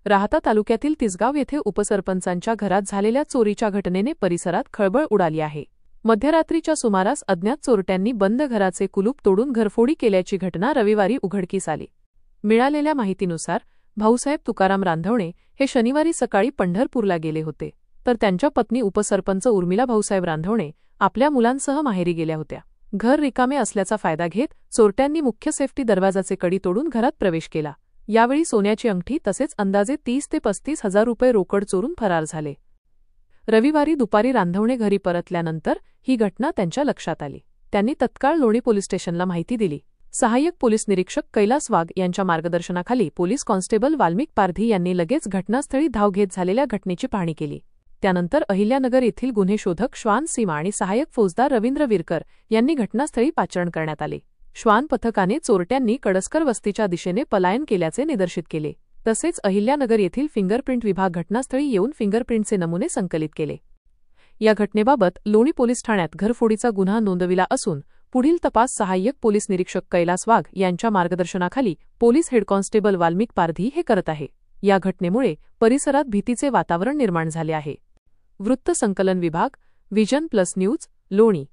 राहाता तालुक्यातील तिसगाव येथे उपसरपंचांच्या घरात झालेल्या चोरीच्या घटनेने परिसरात खळबळ उडाली आहे। मध्यरात्रीच्या सुमारास अज्ञात चोरट्यांनी बंद घराचे कुलूप तोडून घरफोडी केल्याची घटना रविवारी उघडकीस आली। मिळालेल्या माहितीनुसार भाऊसाहेब तुकाराम रांधवणे हे शनिवारी सकाळी पंढरपूरला गेले होते, तर त्यांच्या पत्नी उपसरपंच उर्मिला भाऊसाहेब रांधवणे आपल्या मुलांसह माहेरी गेल्या होत्या। घर रिकामे असल्याचा फायदा घेत चोरट्यांनी मुख्य सेफ्टी दरवाजाचे कडी तोडून घरात प्रवेश केला। यावेळी सोन्याची अंगठी तसेच अंदाजे 30 ते 35 हजार रुपये रोकड चोरून फरार झाले। रविवारी दुपारी रांधवणे घरी परतल्यानंतर ही घटना त्यांच्या लक्षात आली। त्यांनी तत्काळ लोणी पोलीस स्टेशनला माहिती दिली। सहाय्यक पोलीस निरीक्षक कैलास वाघ यांच्या मार्गदर्शनाखाली पोलीस कॉन्स्टेबल वाल्मिक पारधी यांनी लगेच घटनास्थळी धाव घेत झालेल्या घटनेची पाहणी केली। त्यानंतर अहिल्यानगर येथील गुन्हे शोधक श्वान सीमा आणि सहाय्यक फौजदार रवींद्र विरकर यांनी घटनास्थळी पाचारण करण्यात आले। श्वान पथकाने चोरट्यांनी कडसकर वस्तीच्या दिशेने पलायन केल्याचे निदर्शित केले। तसेच अहिल्यानगर येथील फिंगरप्रिंट विभाग घटनास्थळी येऊन फिंगरप्रिंटचे नमुने संकलित केले। या घटनेबाबत लोणी पोलीस ठाण्यात घरफोडीचा गुन्हा नोंदविला असून पुढील तपास सहाय्यक पोलीस निरीक्षक कैलास वाघ यांच्या मार्गदर्शनाखाली पोलीस हेड कॉन्स्टेबल वाल्मिक पारधी हे करत आहे। या घटनेमुळे परिसरात भीतीचे वातावरण निर्माण झाले आहे। वृत्त संकलन विभाग, विजन प्लस न्यूज, लोणी।